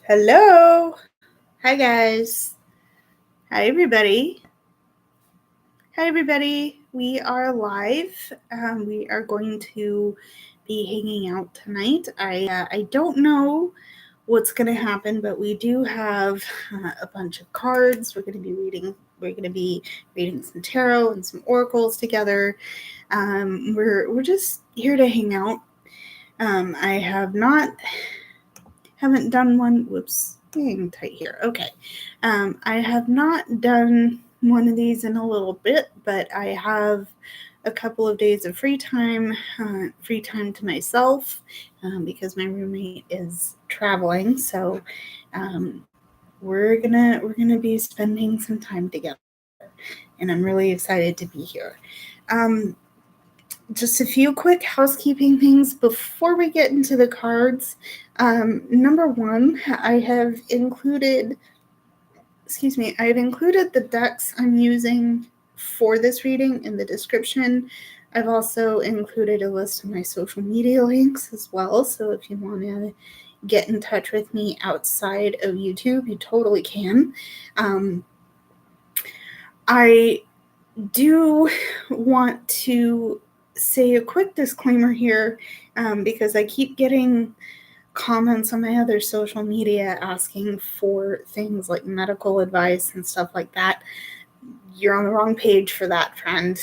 Hello. Hi, guys. Hi, everybody. Hi, everybody. We are live. We are going to be hanging out tonight. I don't know what's going to happen, but we do have a bunch of cards. We're going to be reading. We're going to be reading some tarot and some oracles together. We're just here to hang out. I haven't done one. Whoops, hang tight here. Okay. I have not done one of these in a little bit, but I have a couple of days of free time to myself, because my roommate is traveling. So we're gonna be spending some time together, and I'm really excited to be here. Um, just a few quick housekeeping things before we get into the cards. Number one, I've included the decks I'm using for this reading in the description. I've also included a list of my social media links as well. So if you want to get in touch with me outside of YouTube, you totally can. I do want to say a quick disclaimer here, because I keep getting comments on my other social media asking for things like medical advice and stuff like that. You're on the wrong page for that, friend.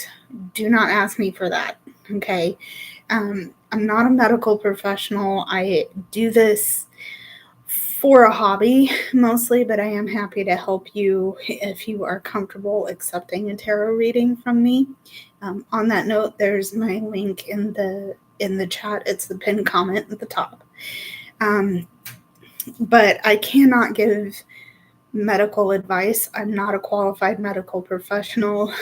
Do not ask me for that, okay? I'm not a medical professional. I do this for a hobby mostly, but I am happy to help you if you are comfortable accepting a tarot reading from me. On that note, there's my link in the chat. It's the pinned comment at the top. But I cannot give medical advice. I'm not a qualified medical professional.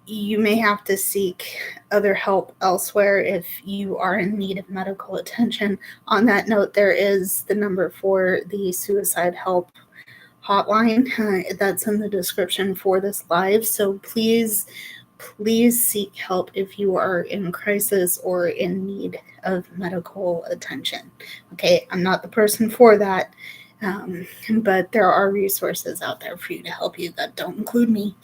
You may have to seek other help elsewhere if you are in need of medical attention. On that note, there is the number for the suicide help hotline. That's in the description for this live. So please seek help if you are in crisis or in need of medical attention. Okay, I'm not the person for that, but there are resources out there for you to help you that don't include me.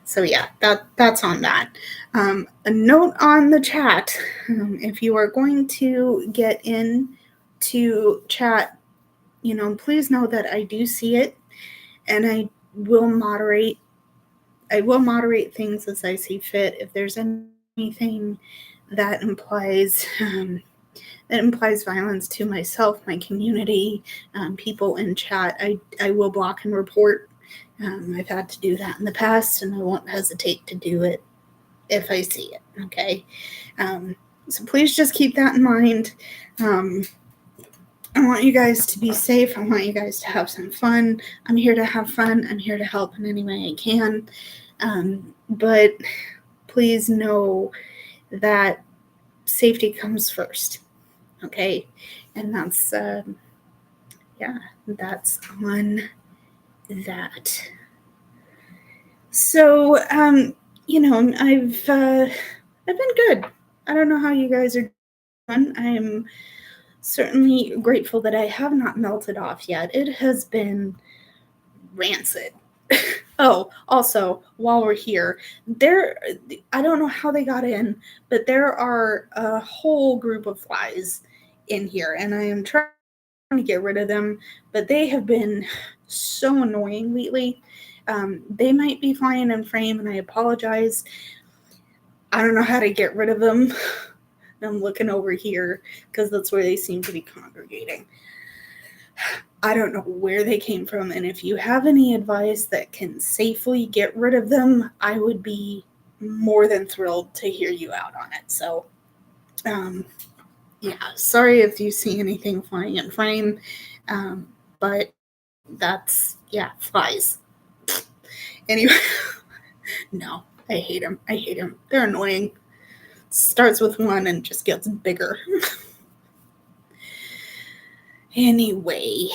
So yeah, that's on that. A note on the chat: if you are going to get in to chat, please know that I do see it, and I will moderate. Things as I see fit. If there's anything that implies violence to myself, my community, people in chat, I will block and report. I've had to do that in the past, and I won't hesitate to do it if I see it. Okay, so please just keep that in mind. I want you guys to be safe. I want you guys to have some fun. I'm here to have fun. I'm here to help in any way I can. But please know that safety comes first. Okay, and that's that's on that. So I've been good. I don't know how you guys are doing. I'm certainly grateful that I have not melted off yet. It has been rancid. Oh, also, while we're here, I don't know how they got in, but there are a whole group of flies in here, and I am trying to get rid of them, but they have been so annoying lately. They might be flying in frame, and I apologize. I don't know how to get rid of them. I'm looking over here because that's where they seem to be congregating. I don't know where they came from, and if you have any advice that can safely get rid of them, I would be more than thrilled to hear you out on it. So, yeah, sorry if you see anything flying in frame, but that's, flies. Anyway, no, I hate them. They're annoying. Starts with one and just gets bigger. Anyway,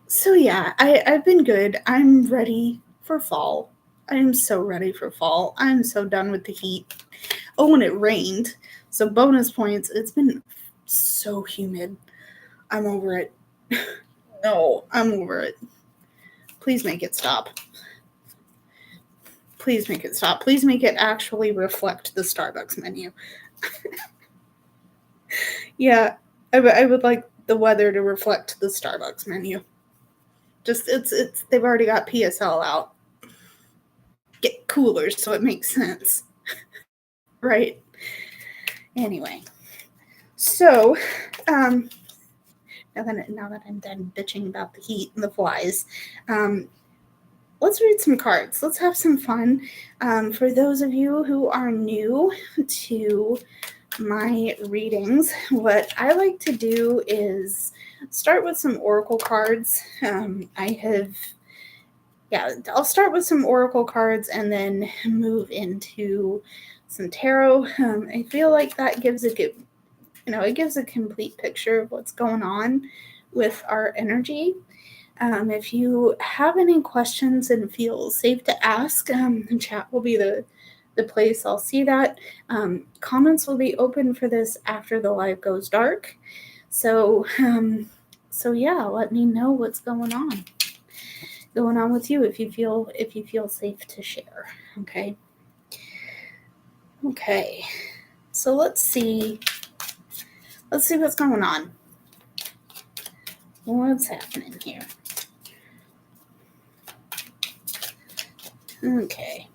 so yeah, I've been good. I'm ready for fall. I'm so ready for fall. I'm so done with the heat. Oh, and it rained. So bonus points. It's been so humid. I'm over it. No, I'm over it. Please make it stop. Please make it stop. Please make it actually reflect the Starbucks menu. Yeah, I would like the weather to reflect the Starbucks menu. Just it's they've already got PSL out. Get cooler so it makes sense. Right? Anyway. So, now that I'm done bitching about the heat and the flies, let's read some cards. Let's have some fun. For those of you who are new to my readings, what I like to do is start with some oracle cards. I'll start with some oracle cards and then move into some tarot. I feel like that gives it gives a complete picture of what's going on with our energy. If you have any questions and feel safe to ask, the chat will be the place I'll see that. Comments will be open for this after the live goes dark. So yeah, let me know what's going on with you if you feel safe to share. Okay. So let's see what's going on. What's happening here? Okay.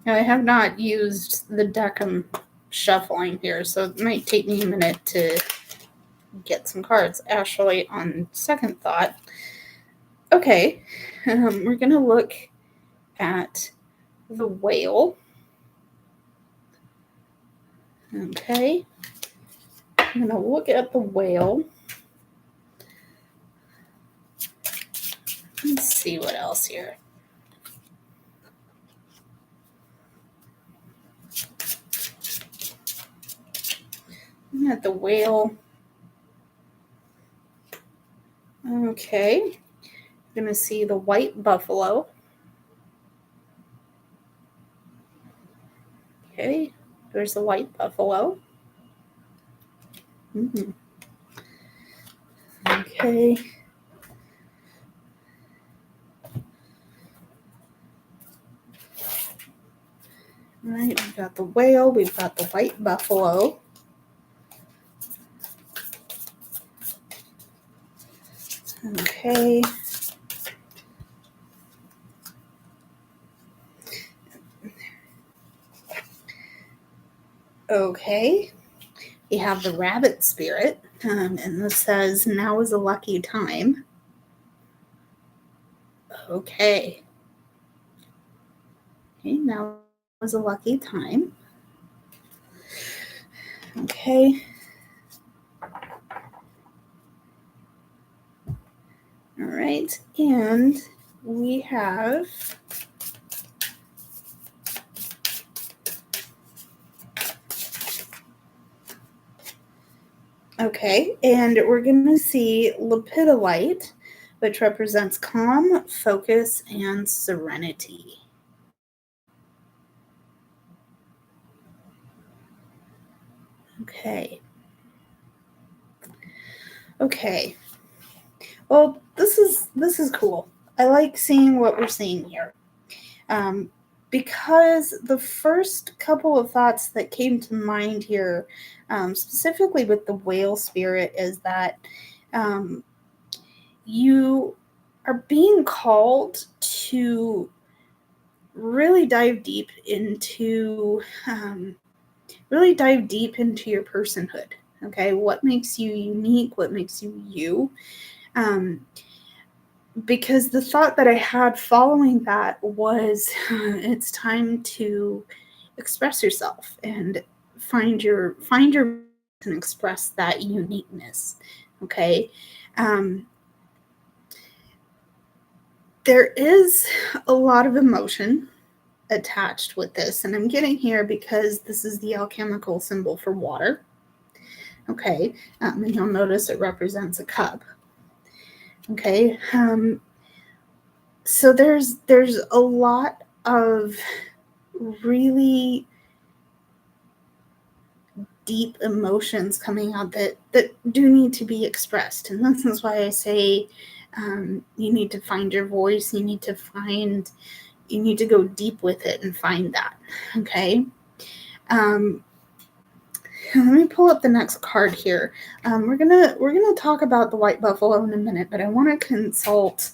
Now, I have not used the deck I'm shuffling here, so it might take me a minute to get some cards. Actually, on second thought, okay, we're going to look at the whale. Okay. I'm going to look at the whale. Let's see what else here. I'm at the whale. Okay. I'm going to see the white buffalo. Okay. There's the white buffalo. Mm-hmm. Okay. All right, we've got the whale, we've got the white buffalo. Okay. Okay. We have the rabbit spirit, and this says, now is a lucky time. Okay. Okay, now is a lucky time. Okay. All right, and we have okay, and we're going to see lepidolite, which represents calm, focus, and serenity. Okay. Well, this is cool. I like seeing what we're seeing here. Because the first couple of thoughts that came to mind here, specifically with the whale spirit, is that you are being called to really dive deep into your personhood. Okay, what makes you unique? What makes you you? Because the thought that I had following that was it's time to express yourself and find your and express that uniqueness. Okay. There is a lot of emotion attached with this, and I'm getting here because this is the alchemical symbol for water. Okay. And you'll notice it represents a cup. Okay. So there's a lot of really deep emotions coming out that do need to be expressed. And this is why I say you need to find your voice. You need to go deep with it and find that. Okay. Let me pull up the next card here. We're gonna talk about the white buffalo in a minute, but I want to consult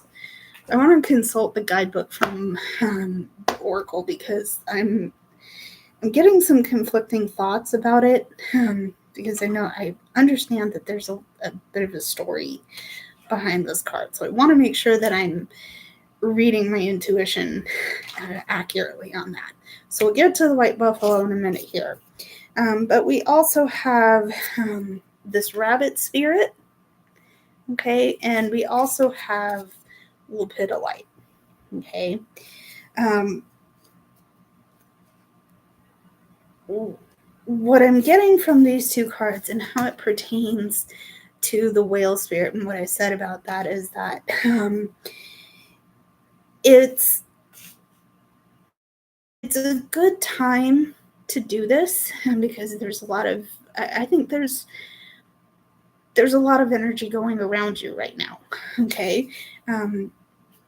the guidebook from Oracle, because I'm getting some conflicting thoughts about it, because I understand that there's a bit of a story behind this card. So I want to make sure that I'm reading my intuition accurately on that. So we'll get to the white buffalo in a minute here. But we also have this rabbit spirit, okay, and we also have lepidolite, okay. What I'm getting from these two cards and how it pertains to the whale spirit and what I said about that is that it's a good time to do this, because there's a lot of I think there's a lot of energy going around you right now, okay.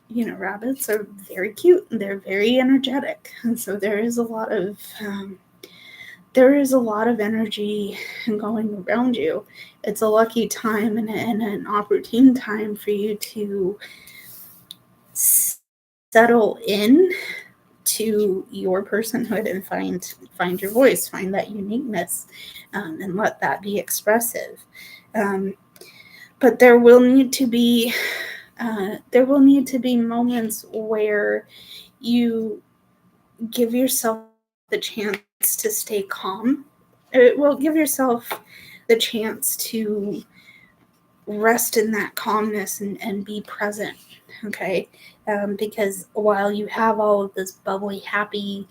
Rabbits are very cute and they're very energetic, and so there is a lot of energy going around you. It's a lucky time and an opportune time for you to settle in to your personhood and find your voice, find that uniqueness, and let that be expressive. But there will need to be moments where you give yourself the chance to stay calm. Give yourself the chance to rest in that calmness and be present, okay? Because while you have all of this bubbly, happy,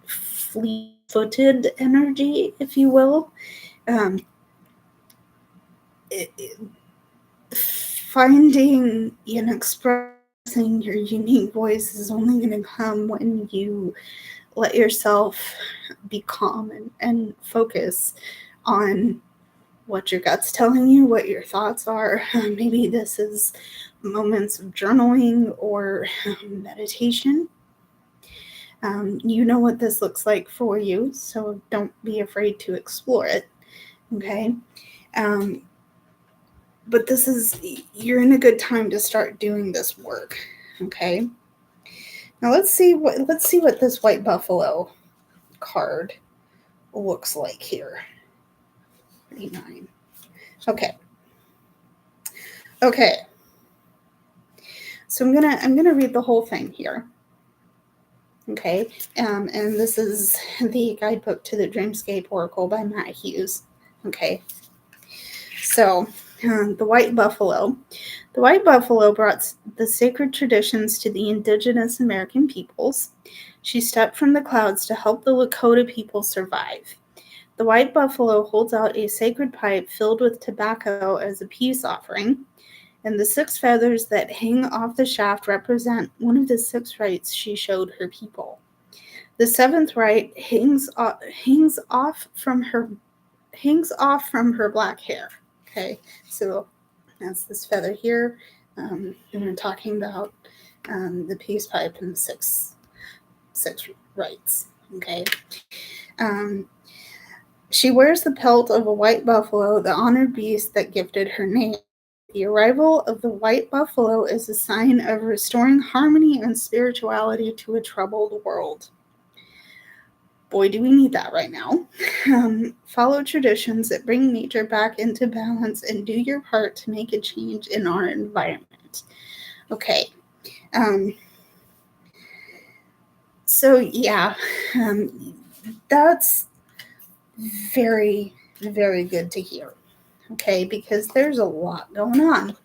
fleet-footed energy, if you will, finding and expressing your unique voice is only going to come when you let yourself be calm and focus on what your gut's telling you, what your thoughts are. Maybe this is moments of journaling or meditation. You know what this looks like for you, so don't be afraid to explore it, okay? But you're in a good time to start doing this work, okay? Now let's see what this white buffalo card looks like here. 39. Okay. So I'm gonna read the whole thing here. Okay, and this is the guidebook to the Dreamscape Oracle by Matt Hughes. Okay, so the white buffalo. The white buffalo brought the sacred traditions to the indigenous American peoples. She stepped from the clouds to help the Lakota people survive. The white buffalo holds out a sacred pipe filled with tobacco as a peace offering, and the 6 feathers that hang off the shaft represent one of the 6 rights she showed her people. The 7th right hangs off from her black hair. Okay, so that's this feather here. And we're talking about the peace pipe and the six rights. Okay. She wears the pelt of a white buffalo, the honored beast that gifted her name. The arrival of the white buffalo is a sign of restoring harmony and spirituality to a troubled world. Boy, do we need that right now. Follow traditions that bring nature back into balance and do your part to make a change in our environment. Okay. So, yeah, that's very, very good to hear. Okay, because there's a lot going on.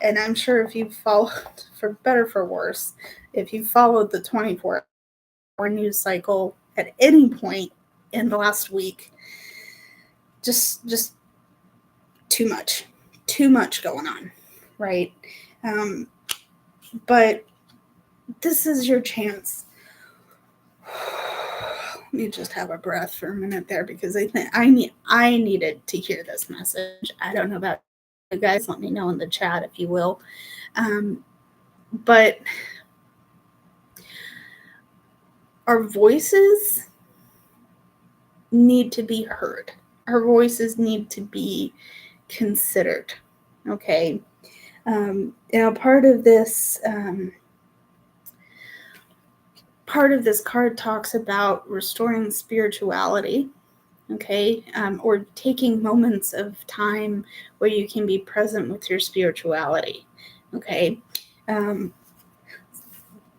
And I'm sure if you've followed, for better for worse, if you followed the 24-hour news cycle at any point in the last week, just too much going on, right? But this is your chance Let me just have a breath for a minute there, because I think I needed to hear this message. I don't know about you guys. Let me know in the chat if you will. But our voices need to be heard. Our voices need to be considered. Okay. Now, part of this card talks about restoring spirituality. Okay, or taking moments of time where you can be present with your spirituality. Okay,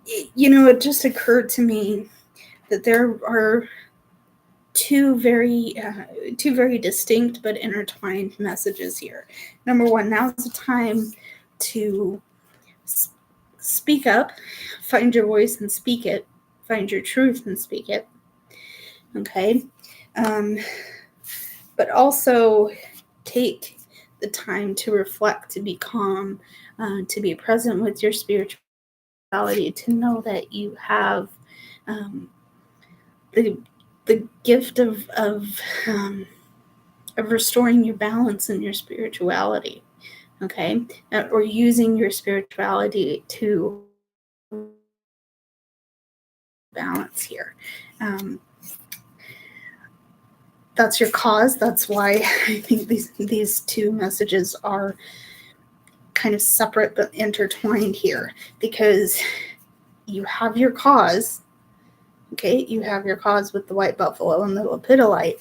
it just occurred to me that there are two very distinct but intertwined messages here. Number one, now's the time to speak up, find your voice and speak it, find your truth and speak it. Okay, but also take the time to reflect, to be calm, to be present with your spirituality, to know that you have the gift of restoring your balance in your spirituality. Okay, or using your spirituality to balance here. That's your cause. That's why I think these two messages are kind of separate but intertwined here, because you have your cause. Okay, you have your cause with the white buffalo and the lepidolite,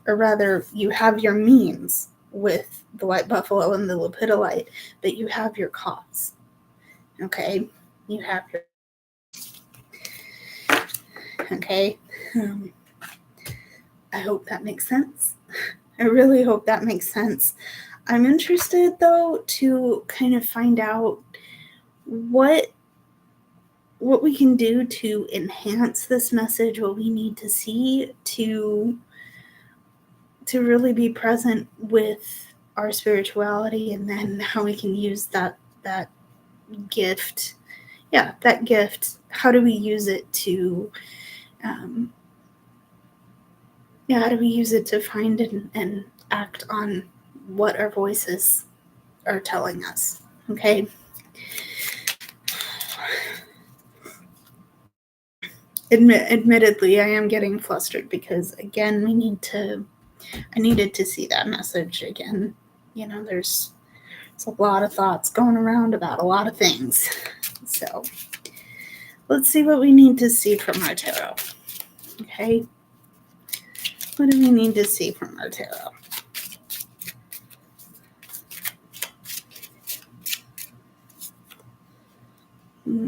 or rather, you have your means with the white buffalo and the lepidolite, but you have your cause. Okay, you have your. Okay, I hope that makes sense. I really hope that makes sense. I'm interested, though, to kind of find out what we can do to enhance this message, what we need to see to really be present with our spirituality, and then how we can use that gift. Yeah, that gift. How do we use it to how do we use it to find and act on what our voices are telling us? Okay. Admittedly, I am getting flustered because, again, I needed to see that message again. There's a lot of thoughts going around about a lot of things. So let's see what we need to see from our tarot. Okay. What do we need to see from our tarot?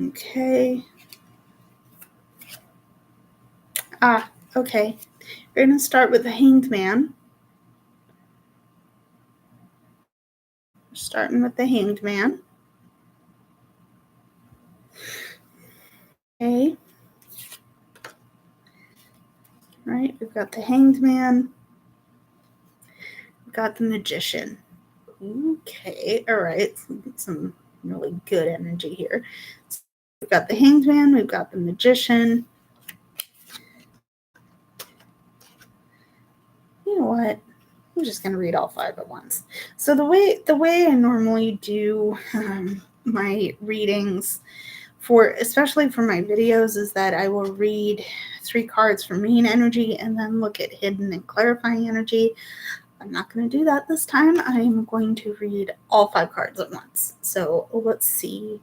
Okay. Okay. We're going to start with the Hanged Man. We're starting with the Hanged Man. Okay. All right. We've got the Hanged Man. We've got the Magician. Okay. All right. Some really good energy here. So we've got the Hanged Man. We've got the Magician. You know what? I'm just going to read all five at once. So the way I normally do my readings, especially for my videos, is that I will read 3 cards for main energy and then look at hidden and clarifying energy. I'm not going to do that this time. I'm going to read all 5 cards at once. So let's see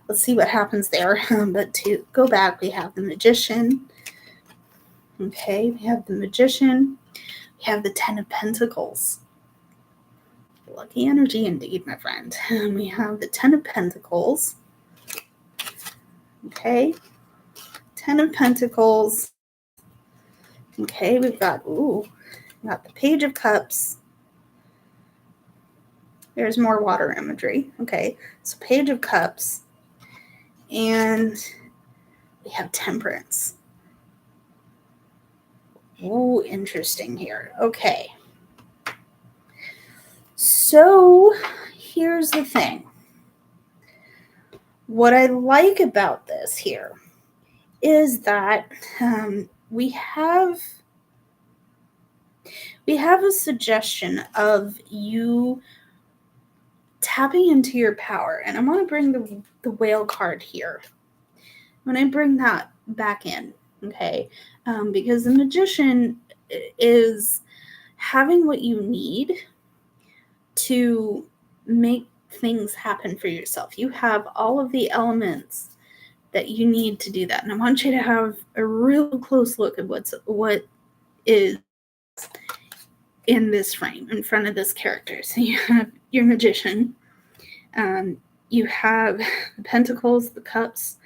what happens there. But to go back, we have the Magician. Okay, we have the Magician. We have the 10 of Pentacles. Lucky energy indeed, my friend. And we have the 10 of Pentacles. Okay. 10 of Pentacles. Okay, we've got the Page of Cups. There's more water imagery. Okay, so Page of Cups. And we have Temperance. Ooh, interesting here. Okay. So here's the thing. What I like about this here is that we have a suggestion of you tapping into your power. And I want to bring the whale card here. When I bring that back in, okay? Because the magician is having what you need to make things happen for yourself. You have all of the elements that you need to do that. And I want you to have a real close look at what is in this frame in front of this character. So you have your magician, you have the pentacles, the cups,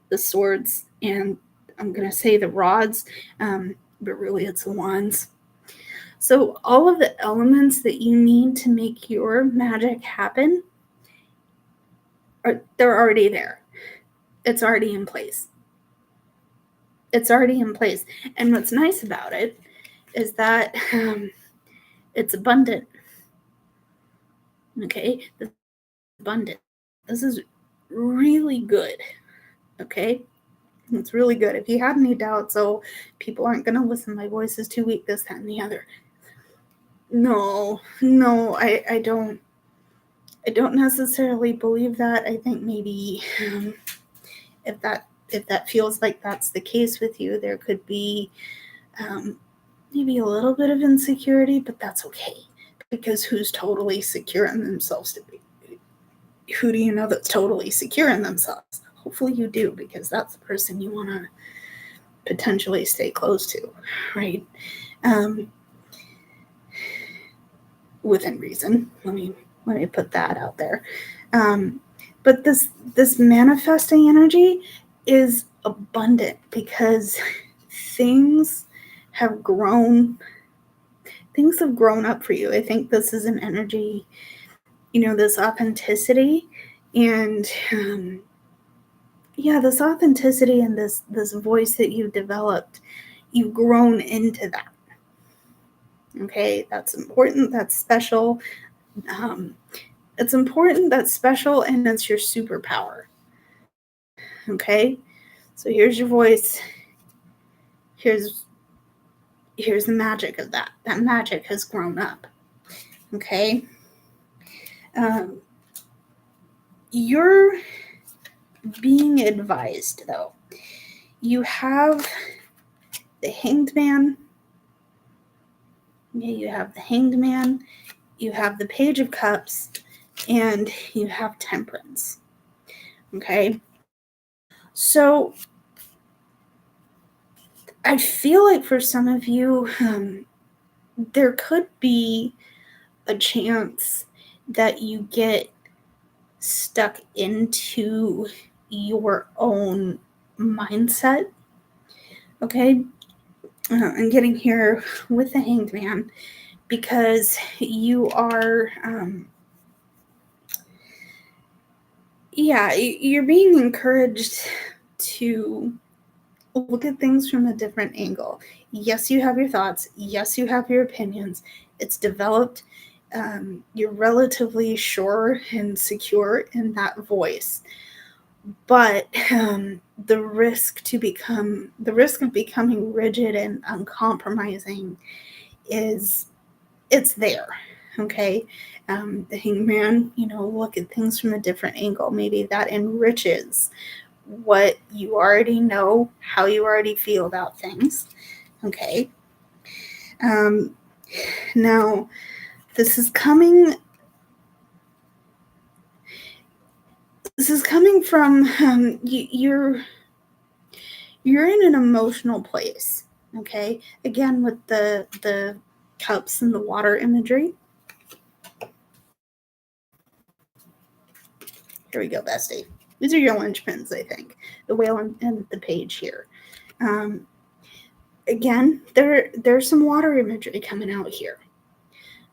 the swords, and I'm going to say the rods, but really it's the wands. So all of the elements that you need to make your magic happen, they're already there. It's already in place. It's already in place. And what's nice about it is that it's abundant. Okay? It's abundant. This is really good. Okay? It's really good. If you have any doubts, people aren't going to listen, my voice is too weak, this, that, and the other. No, I don't. I don't necessarily believe that. I think maybe if that feels like that's the case with you, there could be maybe a little bit of insecurity, but that's okay. Because who's totally secure in themselves to be? Who do you know that's totally secure in themselves? Hopefully you do, because that's the person you want to potentially stay close to, right? Within reason. Let me put that out there. But this manifesting energy is abundant because things have grown up for you. I think this is an energy, this authenticity, and this authenticity and this voice that you've developed, you've grown into that. Okay, that's important, that's special. It's important, that's special, and that's your superpower. Okay, so here's your voice. Here's the magic of that. That magic has grown up. Okay, you're being advised, though. You have the Hanged Man. Yeah, you have the Hanged Man. You have the Page of Cups, and you have Temperance. Okay, so I feel like for some of you, there could be a chance that you get stuck into your own mindset. Okay, I'm getting here with the Hanged Man because you are, you're being encouraged to look at things from a different angle. Yes, you have your thoughts. Yes, you have your opinions. It's developed. You're relatively sure and secure in that voice. But the risk of becoming rigid and uncompromising it's there. Okay, the Hangman, look at things from a different angle. Maybe that enriches what you already know, how you already feel about things. Okay. Now, this is coming from you're in an emotional place. Okay. Again, with the cups and the water imagery. Here we go, bestie. These are your linchpins, I think. The whale and the page here. Again, there's some water imagery coming out here.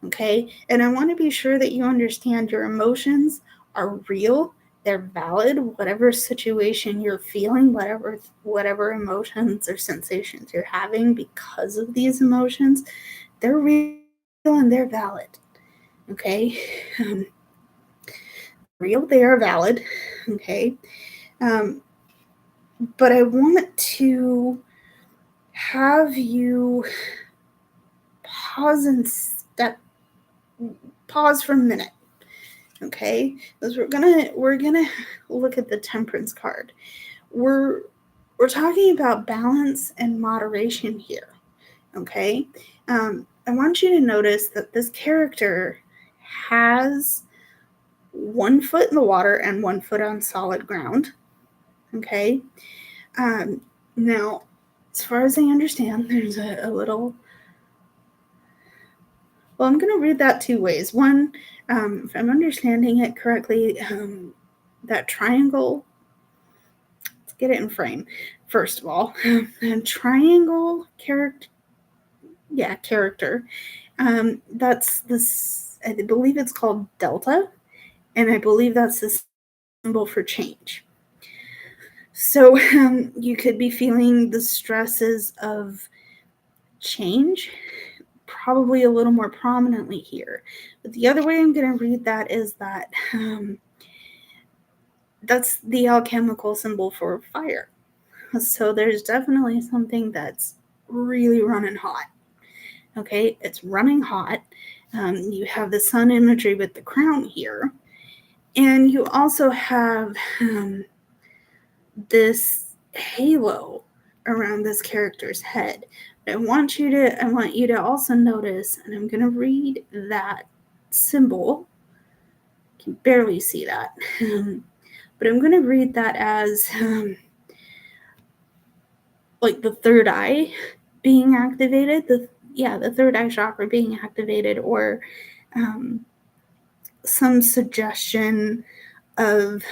Okay, and I want to be sure that you understand your emotions are real, they're valid. Whatever situation you're feeling, whatever emotions or sensations you're having because of these emotions, they're real and they're valid. Okay, real, they are valid. Okay, but I want to have you pause for a minute, okay? Because we're gonna look at the Temperance card. We're talking about balance and moderation here, okay? I want you to notice that this character has 1 foot in the water and 1 foot on solid ground, okay? Now, as far as I understand, there's a little. Well, I'm going to read that 2 ways. One, if I'm understanding it correctly, that triangle. Let's get it in frame. First of all, triangle character. Yeah, character. That's this. I believe it's called delta, and I believe that's the symbol for change. So you could be feeling the stresses of change probably a little more prominently here. But the other way I'm going to read that is that that's the alchemical symbol for fire. So there's definitely something that's really running hot. Okay, it's running hot. You have the sun imagery with the crown here. And you also have this halo around this character's head. But I want you to also notice, and I'm going to read that symbol. You can barely see that. But I'm going to read that as like the third eye being activated, the third eye chakra being activated, or some suggestion of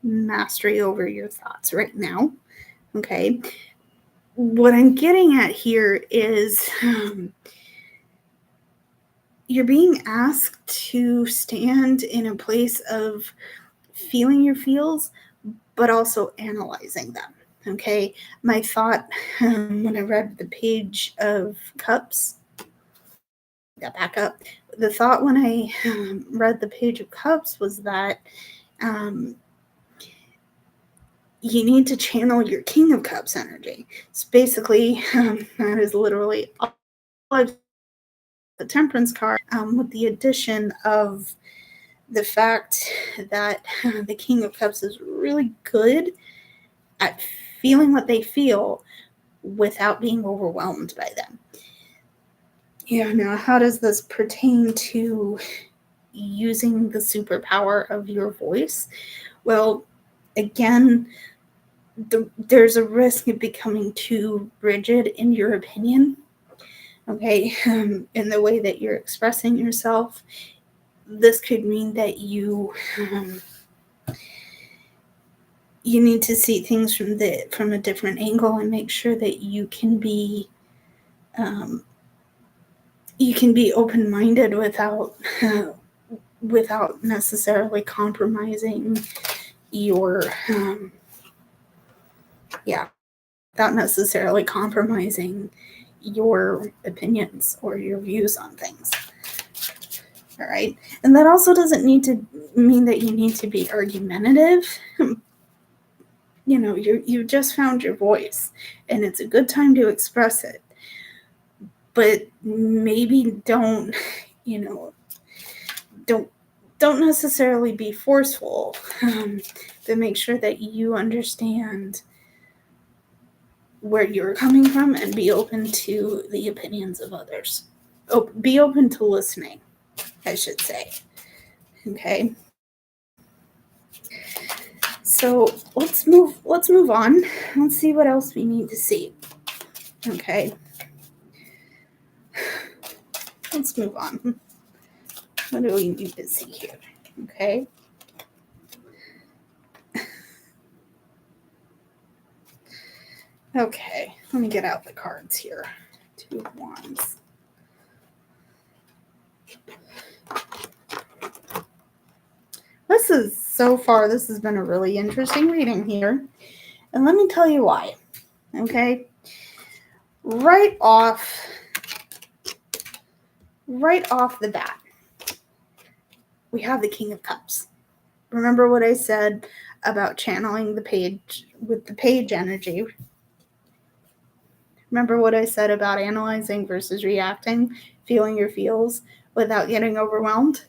mastery over your thoughts right now. Okay. What I'm getting at here is you're being asked to stand in a place of feeling your feels, but also analyzing them. Okay. My thought when I read the Page of Cups, back up. The thought when I read the Page of Cups was that you need to channel your King of Cups energy. So basically, that is literally all of the Temperance card, with the addition of the fact that the King of Cups is really good at feeling what they feel without being overwhelmed by them. Yeah, now how does this pertain to using the superpower of your voice? Well, again, there's a risk of becoming too rigid in your opinion, okay, in the way that you're expressing yourself. This could mean that you need to see things from a different angle and make sure that you can be open-minded without necessarily compromising your without necessarily compromising your opinions or your views on things. All right. And that also doesn't need to mean that you need to be argumentative. You just found your voice, and it's a good time to express it. But maybe don't necessarily be forceful, but make sure that you understand where you're coming from and be open to the opinions of others. Be open to listening, I should say. Okay. So let's move on. Let's see what else we need to see. Okay. Let's move on. What do we need to see here? Okay. Okay, let me get out the cards here. 2 of Wands. This has been a really interesting reading here. And let me tell you why. Okay? Right off the bat, we have the King of Cups. Remember what I said about channeling the page with the page energy. Remember what I said about analyzing versus reacting, feeling your feels without getting overwhelmed?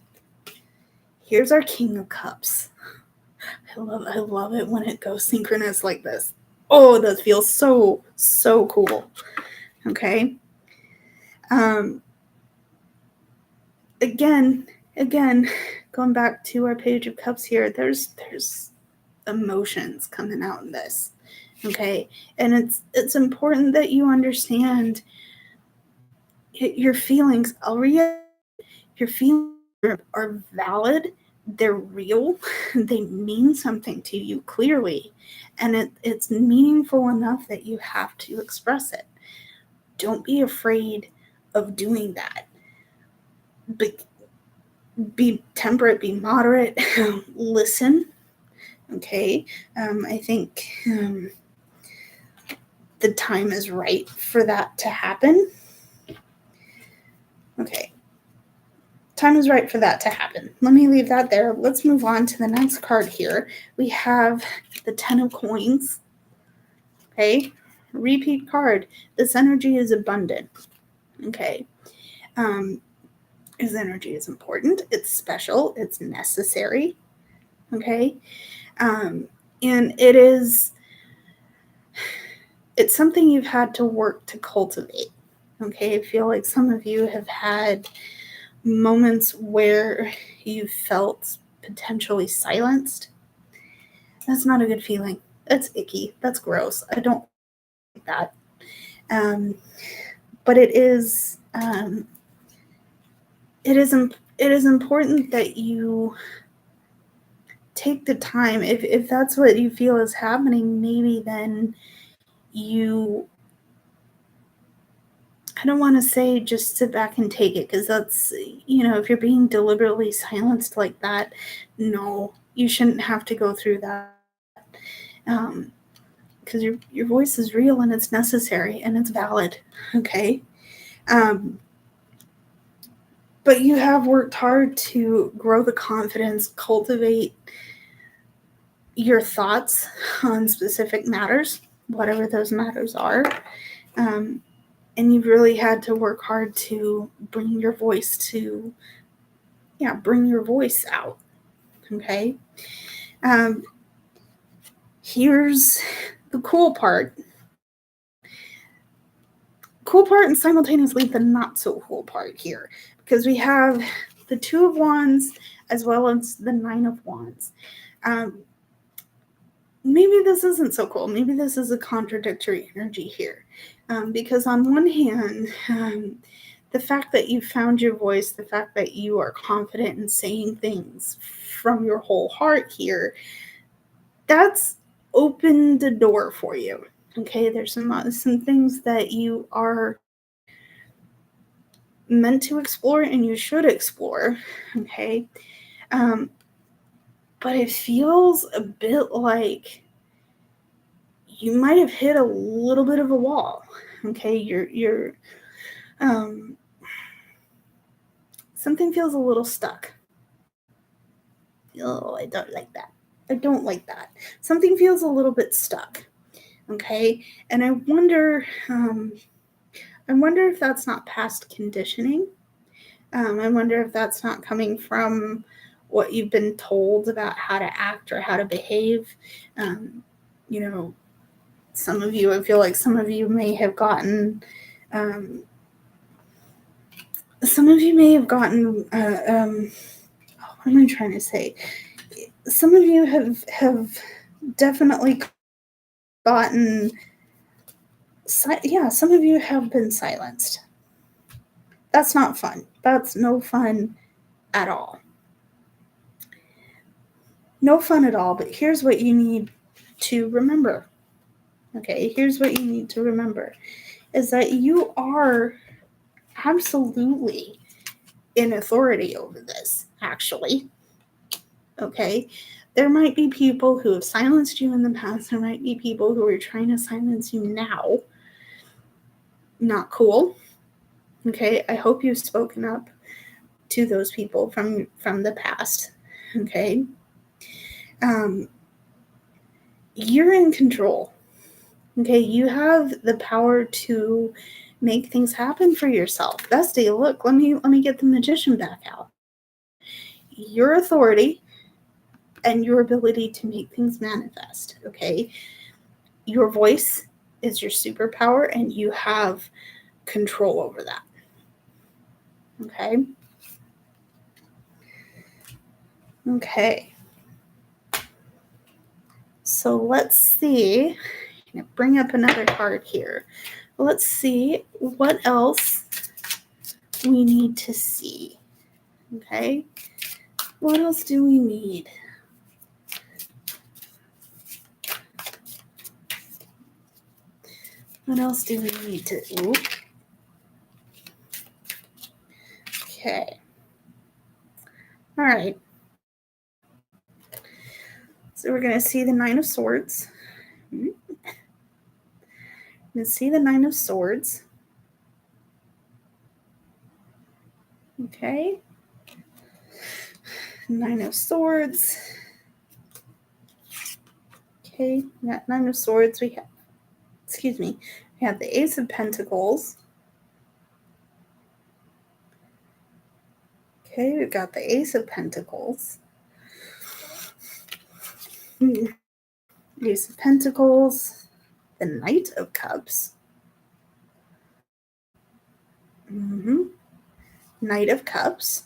Here's our King of Cups. I love it when it goes synchronous like this. Oh, it does feel so cool. Okay. Again, going back to our Page of Cups here, there's emotions coming out in this. Okay. And it's important that you understand your feelings. Your feelings are valid. They're real. They mean something to you clearly. And it's meaningful enough that you have to express it. Don't be afraid of doing that. Be temperate, be moderate, listen. Okay. I think the time is right for that to happen. Okay. Time is right for that to happen. Let me leave that there. Let's move on to the next card here. We have the 10 of Coins. Okay. Repeat card. This energy is abundant. Okay. This energy is important. It's special. It's necessary. Okay. And it's something you've had to work to cultivate. Okay. I feel like some of you have had moments where you felt potentially silenced. That's not a good feeling. That's icky. That's gross. I don't like that. But it is important that you take the time. If that's what you feel is happening, maybe then I don't want to say just sit back and take it, because that's, if you're being deliberately silenced like that, no, you shouldn't have to go through that. Because your voice is real and it's necessary and it's valid. Okay. But you have worked hard to grow the confidence, cultivate your thoughts on specific matters, whatever those matters are. And you've really had to work hard to bring your voice out. Okay. Here's the cool part and simultaneously the not so cool part here, because we have the 2 of Wands as well as the 9 of Wands. Maybe this isn't so cool. Maybe this is a contradictory energy here, because on one hand, the fact that you found your voice, the fact that you are confident in saying things from your whole heart here, that's opened the door for you. Okay, there's some things that you are meant to explore and you should explore. Okay, but it feels a bit like you might have hit a little bit of a wall. Okay, you're something feels a little stuck. Oh, I don't like that. Something feels a little bit stuck. Okay, and I wonder if that's not past conditioning. I wonder if that's not coming from what you've been told about how to act or how to behave. Some of you, I feel like some of you may have gotten what am I trying to say? Some of you have definitely gotten, some of you have been silenced. That's not fun. That's no fun at all. No fun at all, but here's what you need to remember. Okay, here's what you need to remember, is that you are absolutely in authority over this, actually. Okay, there might be people who have silenced you in the past. There might be people who are trying to silence you now. Not cool. Okay, I hope you've spoken up to those people from the past. Okay. you're in control. Okay, you have the power to make things happen for yourself. Bestie, look, let me get the magician back out. Your authority and your ability to make things manifest, okay? Your voice is your superpower and you have control over that. Okay? Okay. So let's see. I'm going to bring up another card here. Let's see what else we need to see. Okay? What else do we need? What else do we need to do? Okay. All right. So we're going to see the Nine of Swords. We're going to see the Nine of Swords. Okay. Nine of Swords. Okay. We got Nine of Swords. We have the Ace of Pentacles. Okay, we've got the Ace of Pentacles. Ace of Pentacles. The Knight of Cups. Knight of Cups.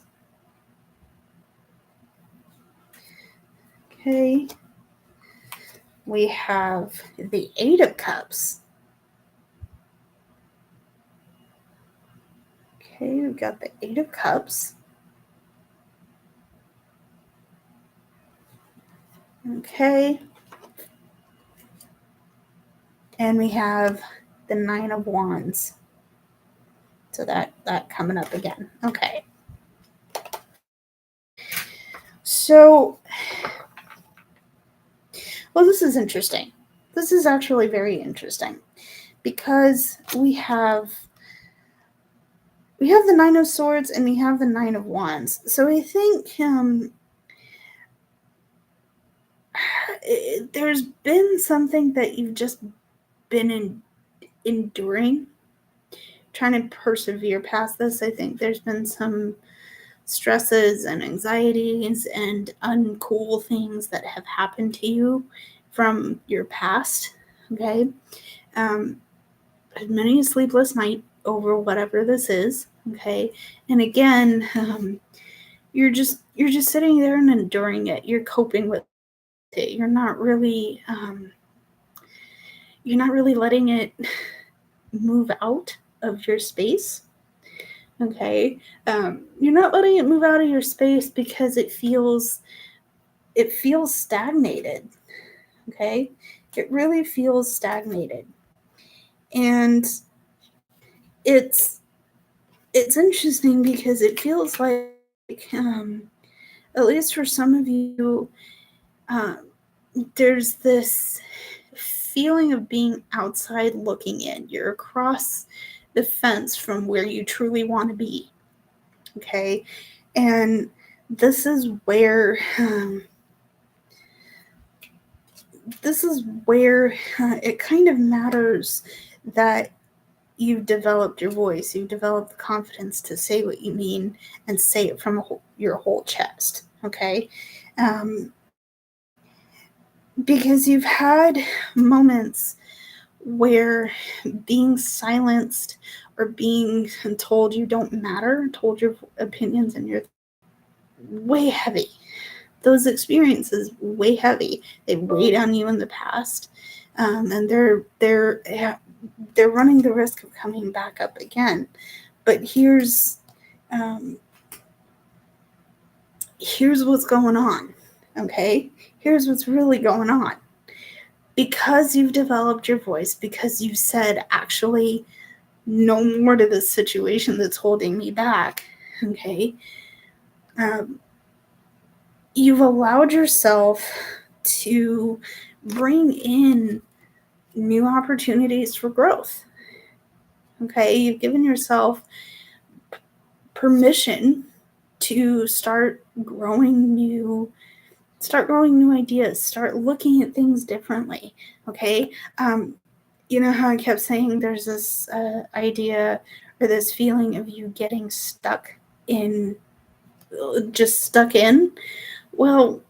Okay. We have the Eight of Cups. Okay, we've got the Eight of Cups. Okay. And we have the Nine of Wands. So that coming up again. Okay. So, well, this is interesting. This is actually very interesting because we have the Nine of Swords and we have the Nine of Wands. So I think there's been something that you've just been enduring, trying to persevere past this. I think there's been some stresses and anxieties and uncool things that have happened to you from your past. Okay. Many a sleepless night over whatever this is. Okay. And again, you're just sitting there and enduring it. You're coping with it. You're not really letting it move out of your space. Okay. You're not letting it move out of your space because it feels stagnated. Okay. It really feels stagnated. And it's interesting because it feels like, at least for some of you, there's this feeling of being outside looking in. You're across the fence from where you truly want to be. Okay. And this is where it kind of matters that you've developed your voice. You've developed the confidence to say what you mean and say it from your whole chest. Okay. Because you've had moments where being silenced or being told you don't matter, told your opinions and you're way heavy. Those experiences way heavy. They weighed on you in the past, and they're running the risk of coming back up again. But here's what's going on. Okay, here's what's really going on. Because you've developed your voice, because you've said, actually, no more to this situation that's holding me back. Okay, you've allowed yourself to bring in new opportunities for growth. Okay, you've given yourself permission to start growing new Start growing new ideas. Start looking at things differently. Okay. You know how I kept saying there's this idea or this feeling of you getting stuck in, just stuck in? Well,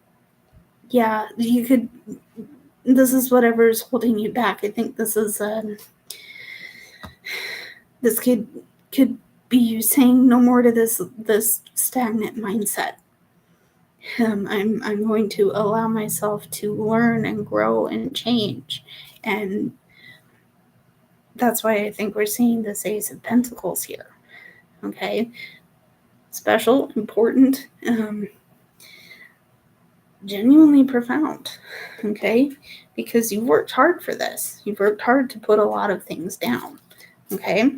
yeah, you could. This is whatever's holding you back. I think this is this could be you saying no more to this stagnant mindset. I'm going to allow myself to learn and grow and change, and that's why I think we're seeing this Ace of Pentacles here. Okay, special, important, genuinely profound. Okay, because you've worked hard for this. You've worked hard to put a lot of things down. Okay.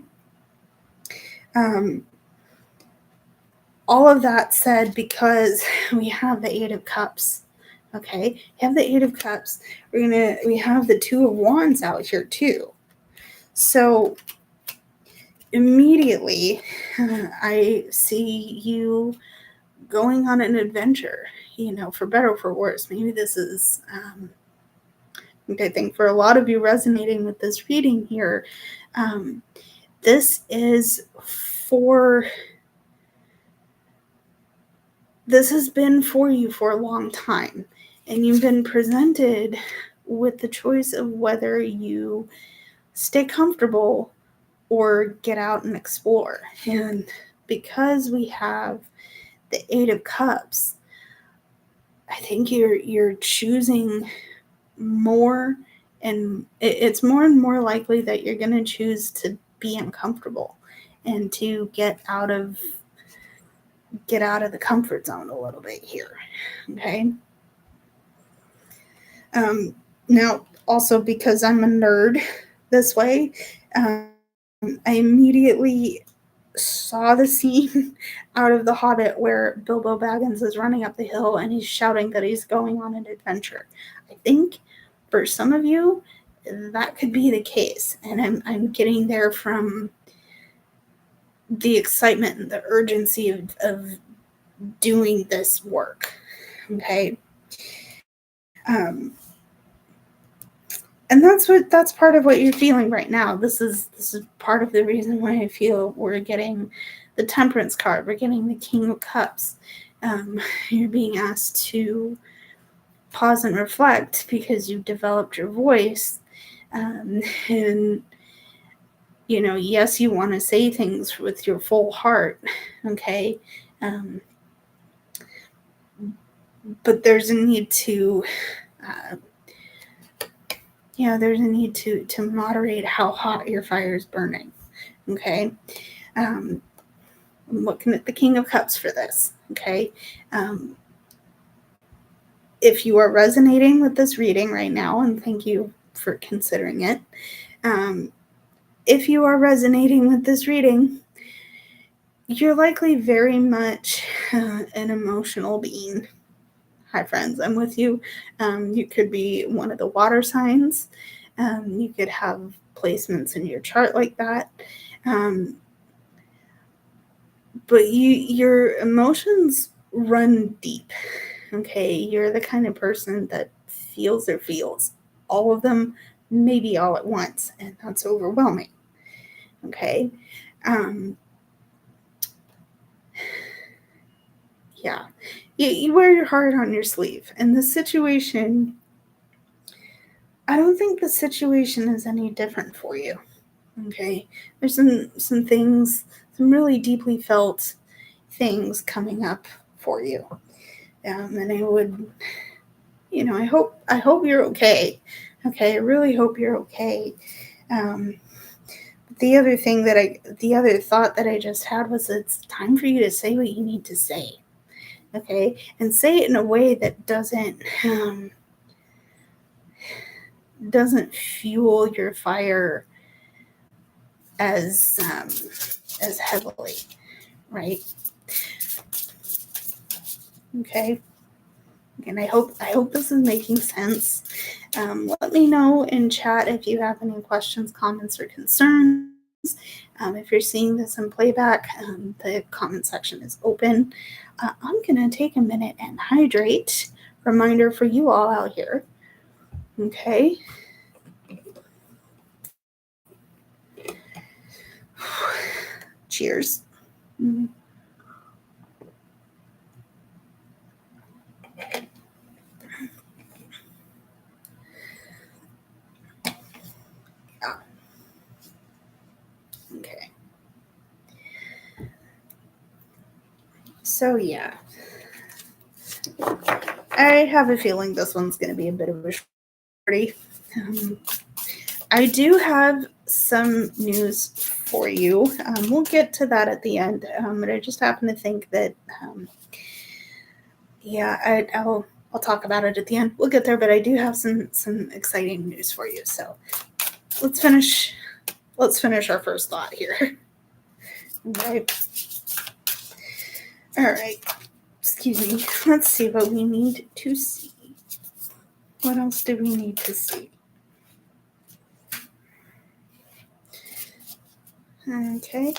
All of that said, because we have the Eight of Cups. Okay, we have the Eight of Cups. We have the Two of Wands out here too. So immediately, I see you going on an adventure. For better or for worse. Maybe this is. I think for a lot of you resonating with this reading here, this is for. This has been for you for a long time, and you've been presented with the choice of whether you stay comfortable or get out and explore. And because we have the Eight of Cups, I think you're choosing more, and it's more and more likely that you're going to choose to be uncomfortable and to get out of the comfort zone a little bit here. Okay. Now, also because I'm a nerd this way, I immediately saw the scene out of The Hobbit where Bilbo Baggins is running up the hill and he's shouting that he's going on an adventure. I think for some of you, that could be the case. And I'm getting there from the excitement and the urgency of doing this work. Okay. And that's part of what you're feeling right now. This is part of the reason why I feel we're getting the Temperance card. We're getting the King of Cups. You're being asked to pause and reflect because you've developed your voice. And yes, you want to say things with your full heart. Okay. But there's a need to there's a need to moderate how hot your fire is burning. Okay. I'm looking at the King of Cups for this. Okay. If you are resonating with this reading right now, and thank you for considering it. If you are resonating with this reading, you're likely very much an emotional being. Hi, friends, I'm with you. You could be one of the water signs. You could have placements in your chart like that. But your emotions run deep. Okay, you're the kind of person that feels their feels, all of them, maybe all at once, and that's overwhelming. Okay. Yeah, you wear your heart on your sleeve, and the situation, I don't think the situation is any different for you. Okay, there's some things, some really deeply felt things coming up for you, and I would, I hope you're okay. Okay, I really hope you're okay. The other thought that I just had was it's time for you to say what you need to say. Okay, and say it in a way that doesn't fuel your fire as heavily, right? Okay. And I hope this is making sense. Let me know in chat if you have any questions, comments, or concerns. If you're seeing this in playback, the comment section is open. I'm going to take a minute and hydrate reminder for you all out here. Okay. Cheers. Mm-hmm. Okay. So yeah, I have a feeling this one's going to be a bit of a shorty. I do have some news for you. We'll get to that at the end, but I just happen to think that, I'll talk about it at the end. We'll get there, but I do have some exciting news for you. So let's finish our first thought here. Okay. All right. Excuse me. Let's see what we need to see. What else do we need to see? Okay.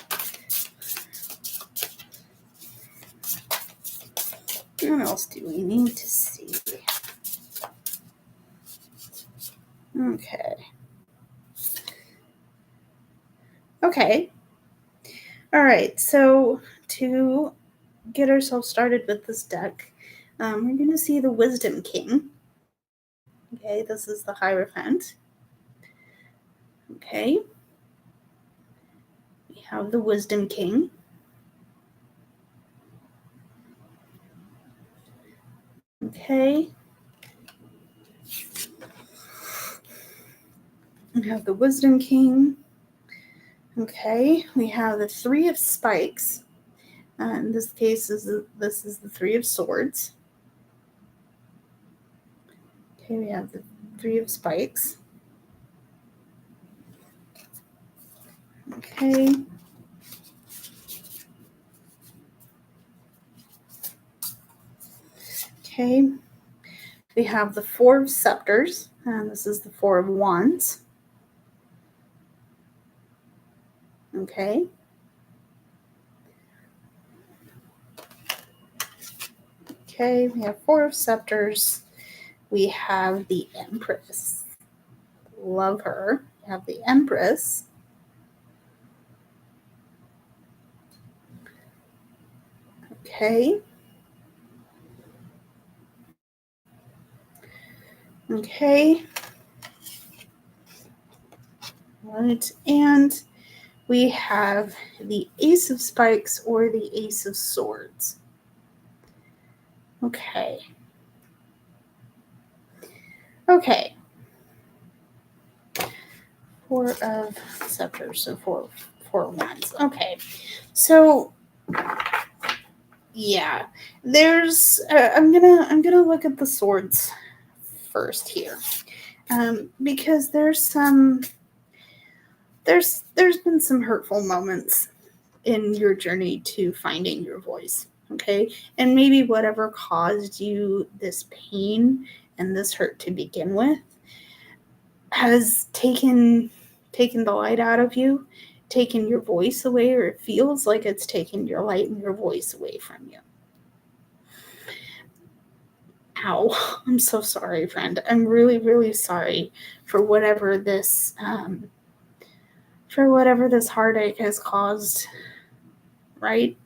What else do we need to see? Okay. Okay. All right. So to get ourselves started with this deck, we're going to see the Wisdom King. Okay. This is the Hierophant. Okay. We have the Wisdom King. Okay. We have the Wisdom King. Okay. We have the Three of Spikes. In this case, this is the Three of Swords. Okay, we have the Three of Spikes. Okay. Okay. We have the Four of Scepters, and this is the Four of Wands. Okay. Okay, we have Four of Scepters. We have the Empress. Love her. We have the Empress. Okay. Okay. Right. And we have the Ace of Spikes or the Ace of Swords. Okay. Okay. Four of Scepters, so four Wands. Okay. So yeah, there's I'm gonna look at the swords first here, because there's been some hurtful moments in your journey to finding your voice. Okay, and maybe whatever caused you this pain and this hurt to begin with has taken the light out of you, taken your voice away, or it feels like it's taken your light and your voice away from you. Ow, I'm so sorry, friend. I'm really, really sorry for whatever this heartache has caused, right?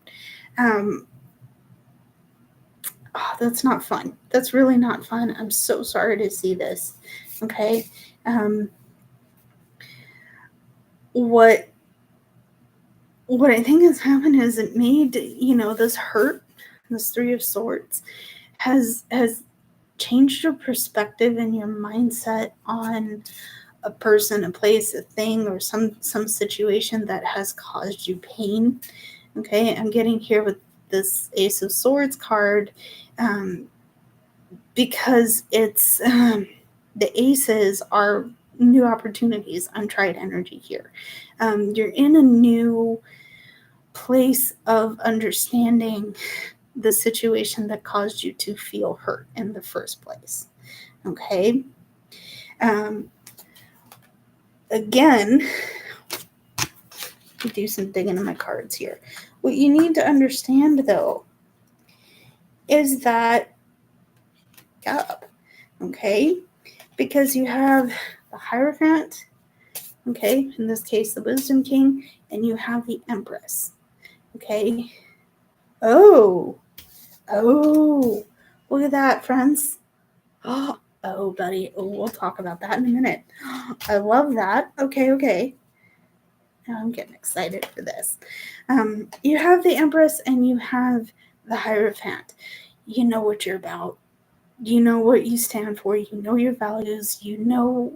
That's not fun. That's really not fun. I'm so sorry to see this. Okay. What I think has happened is it made, this hurt, this Three of Swords, has changed your perspective and your mindset on a person, a place, a thing, or some situation that has caused you pain. Okay, I'm getting here with this Ace of Swords card, because it's the aces are new opportunities, untried energy here. You're in a new place of understanding the situation that caused you to feel hurt in the first place. Okay. Again, do some digging in my cards here. What you need to understand, though, is that up, okay? Because you have the Hierophant, okay, in this case the Wisdom King, and you have the Empress, okay? Oh, look at that, friends. Oh, buddy, we'll talk about that in a minute. I love that. Okay. Now I'm getting excited for this. You have the Empress and you have the Hierophant. You know what you're about. You know what you stand for. You know your values. You know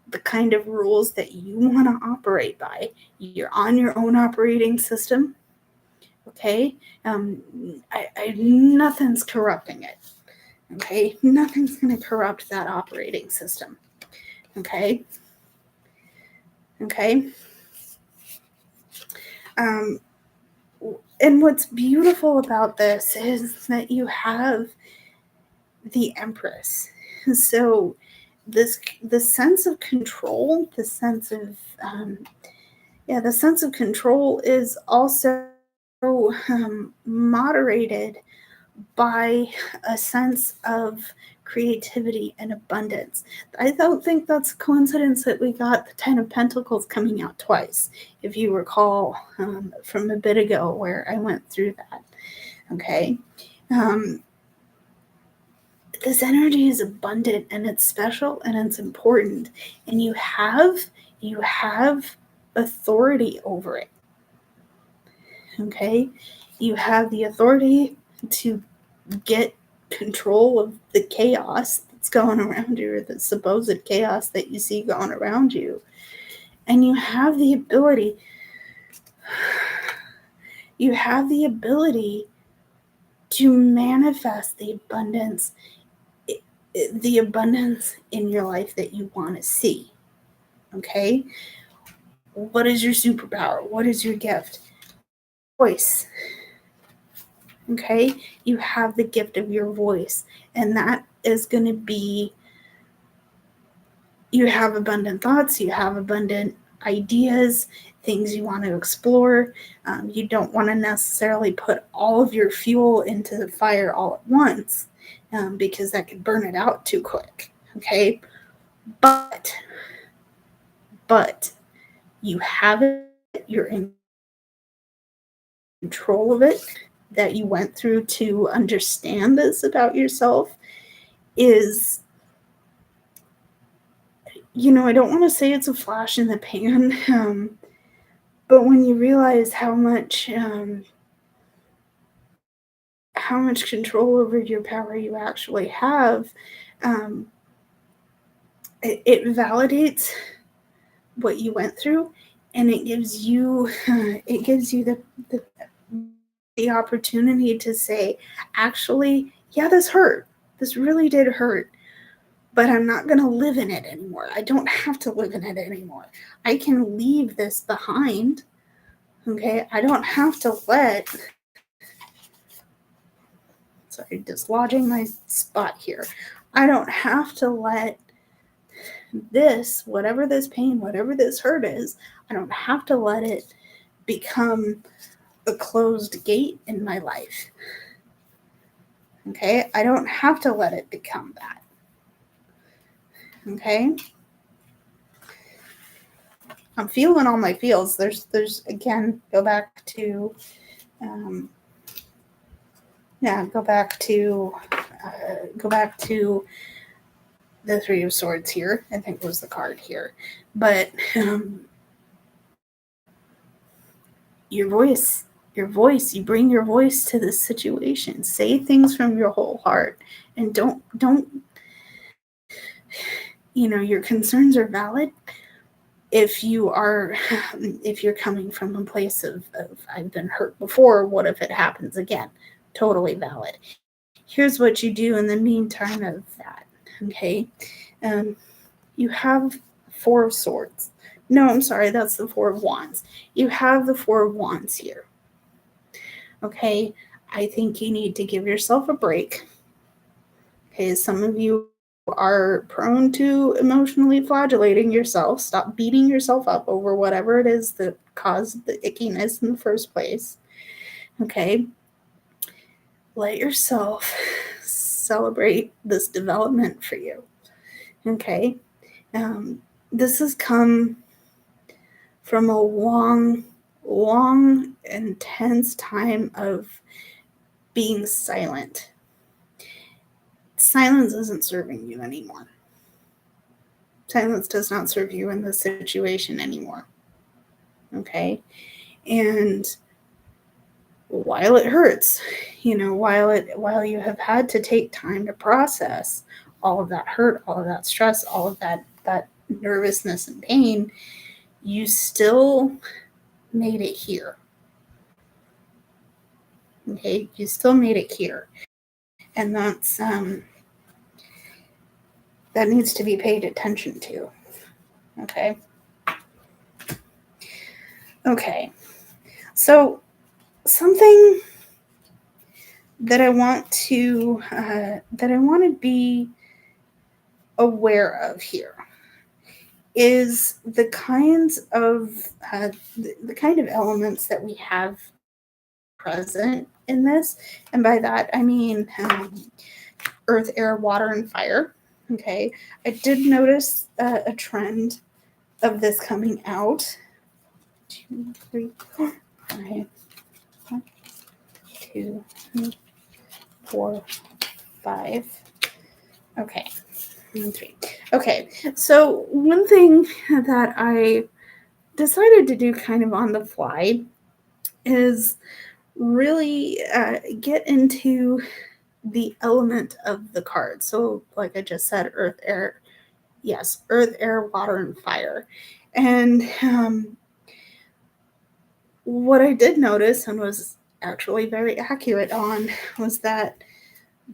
the kind of rules that you want to operate by. You're on your own operating system. Okay? Nothing's corrupting it. Okay? Nothing's going to corrupt that operating system. Okay? And what's beautiful about this is that you have the Empress. So the sense of control, the sense of control is also moderated by a sense of creativity and abundance. I don't think that's a coincidence that we got the Ten of Pentacles coming out twice, if you recall from a bit ago where I went through that. Okay. This energy is abundant and it's special and it's important, and you have authority over it. Okay, you have the authority to get control of the chaos that's going around you, or the supposed chaos that you see going around you, and you have the ability to manifest the abundance in your life that you want to see. Okay, what is your superpower? What is your gift? Voice. Okay, you have the gift of your voice, and that is going to be, you have abundant thoughts, you have abundant ideas, things you want to explore. You don't want to necessarily put all of your fuel into the fire all at once, because that could burn it out too quick. Okay, but you have it, you're in control of it, that you went through to understand this about yourself is, I don't want to say it's a flash in the pan, but when you realize how much control over your power you actually have, it validates what you went through, and it gives you the opportunity to say, actually, yeah, this hurt. This really did hurt. But I'm not going to live in it anymore. I don't have to live in it anymore. I can leave this behind. Okay? I don't have to dislodging my spot here. I don't have to let this, whatever this pain, whatever this hurt is, I don't have to let it become a closed gate in my life. Okay? I don't have to let it become that. Okay? I'm feeling all my feels. There's again, go back to the Three of Swords here. I think was the card here. But your voice, you bring your voice to this situation. Say things from your whole heart, and don't your concerns are valid. If you're coming from a place of I've been hurt before, what if it happens again? Totally valid. Here's what you do in the meantime of that. Okay, you have Four of Swords. No, I'm sorry, that's the Four of Wands. You have the Four of Wands here. Okay, I think you need to give yourself a break. Okay, some of you are prone to emotionally flagellating yourself. Stop beating yourself up over whatever it is that caused the ickiness in the first place. Okay, let yourself celebrate this development for you. Okay. This has come from a long, intense time of being silent. Silence isn't serving you anymore. Silence does not serve you in this situation anymore. Okay? And while it hurts, while you have had to take time to process all of that hurt, all of that stress, all of that nervousness and pain, you still made it here. Okay? You still made it here. And that's that needs to be paid attention to. Okay. Okay. So something that I want to be aware of here is the kinds of the kind of elements that we have present in this, and by that I mean earth, air, water, and fire. Okay, I did notice a trend of this coming out. 2, 3, 4, 5, 1, 2, 3, 4, 5. Okay, 1, 3. Okay, so one thing that I decided to do kind of on the fly is really get into the element of the card. So, like I just said, earth, air, yes, earth, air, water, and fire. And what I did notice and was actually very accurate on was that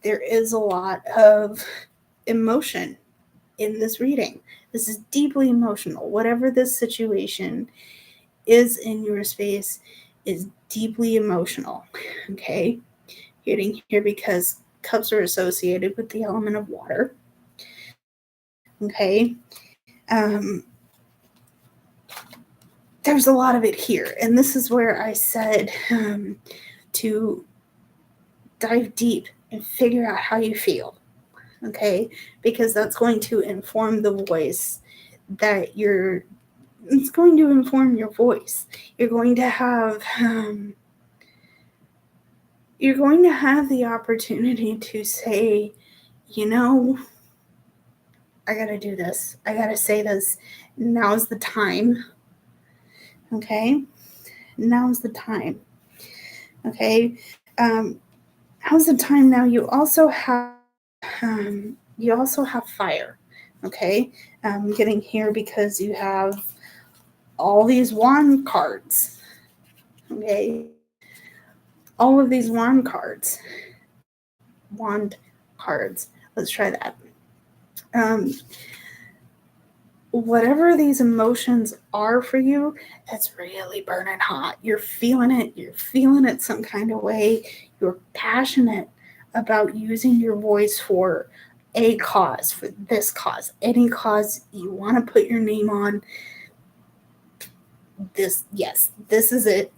there is a lot of emotion in this reading. This is deeply emotional. Whatever this situation is in your space is deeply emotional. Okay? Getting here because cups are associated with the element of water. Okay? There's a lot of it here. And this is where I said to dive deep and figure out how you feel. Okay? Because that's going to inform the voice that it's going to inform your voice. You're going to have the opportunity to say, I gotta do this. I gotta say this. Now's the time. Okay? Now's the time. Okay? Now's the time. Now you also have fire. Okay? Getting here because you have all these wand cards. Okay? All of these wand cards. Let's try that. Whatever these emotions are for you, it's really burning hot. You're feeling it some kind of way. You're passionate about using your voice for a cause, for this cause, any cause you want to put your name on. This is it.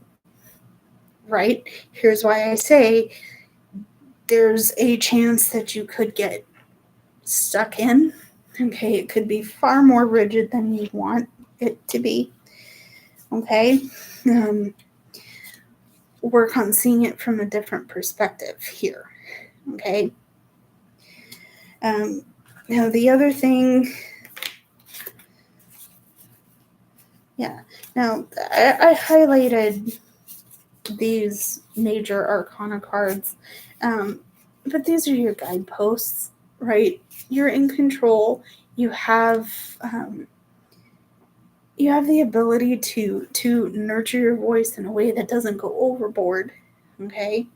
Right? Here's why I say there's a chance that you could get stuck in. Okay, it could be far more rigid than you want it to be. Okay, work on seeing it from a different perspective here. Okay. Now the other thing, Now I highlighted these major arcana cards, but these are your guideposts, right? You're in control. You have the ability to nurture your voice in a way that doesn't go overboard. Okay.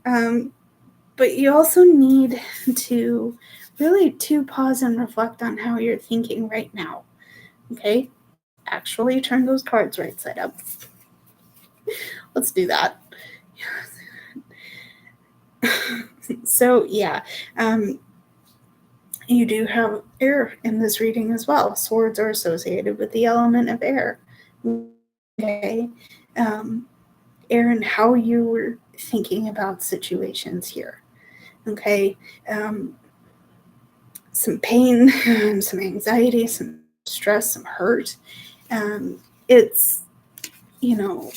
But you also need to really pause and reflect on how you're thinking right now. Okay. Actually turn those cards right side up. Let's do that. So you do have air in this reading as well. Swords are associated with the element of air. Okay. Air and how you were thinking about situations here. Okay. Some pain, some anxiety, some stress, some hurt. It's, you know,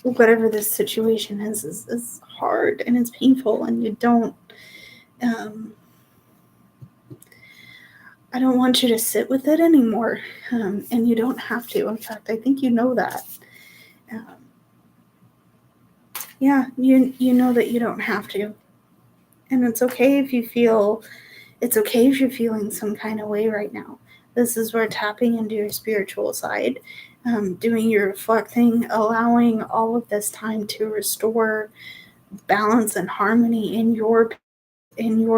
whatever this situation is hard and it's painful, and you don't, I don't want you to sit with it anymore, and you don't have to. In fact, I think you know that. Yeah, you know that you don't have to, and it's okay if you feel. It's okay if you're feeling some kind of way right now. This is where tapping into your spiritual side, doing your reflecting, allowing all of this time to restore balance and harmony in your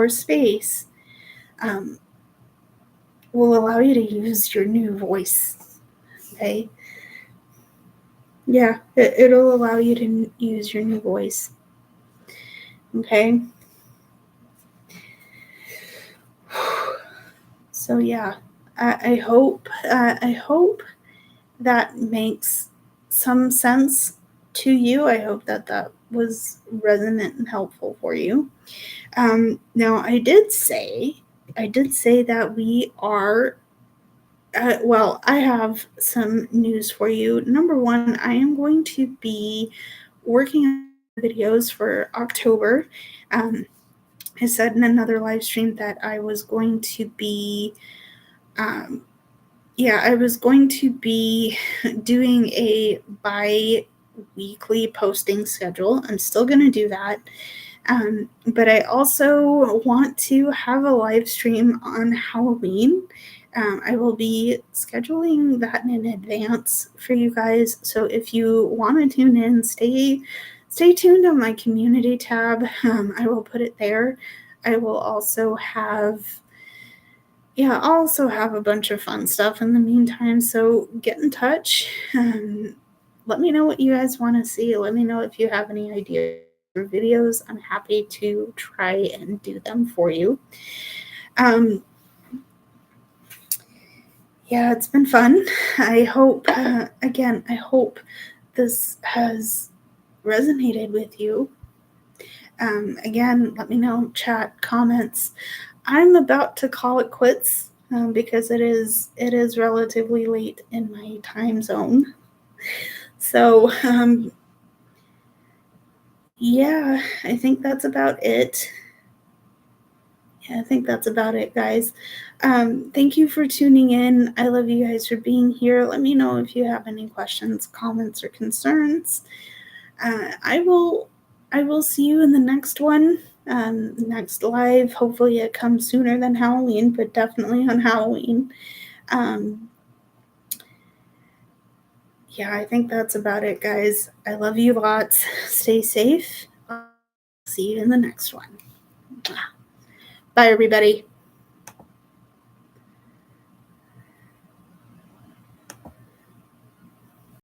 space, um, will allow you to use your new voice. Okay. Yeah, it'll allow you to use your new voice. Okay. So yeah, I hope that makes some sense to you. I hope that was resonant and helpful for you. Now I did say that we are. Well, I have some news for you. Number one, I am going to be working on videos for October. Um, I said in another live stream that I was going to be, I was going to be doing a bi-weekly posting schedule. I'm still going to do that. But I also want to have a live stream on Halloween. I will be scheduling that in advance for you guys. So if you want to tune in, stay tuned on my community tab. I will put it there. I will also have I'll also have a bunch of fun stuff in the meantime. So get in touch. Let me know what you guys want to see. Let me know if you have any ideas for videos. I'm happy to try and do them for you. Yeah, it's been fun. I hope, I hope this has resonated with you. Again, let me know, chat, comments. I'm about to call it quits because it is relatively late in my time zone. So yeah, I think that's about it. Yeah, I think that's about it, guys. Thank you for tuning in. I love you guys for being here. Let me know if you have any questions, comments, or concerns. I will see you in the next one. Next live. Hopefully it comes sooner than Halloween, but definitely on Halloween. Yeah, I think that's about it, guys. I love you lots. Stay safe. I'll see you in the next one. Bye, everybody.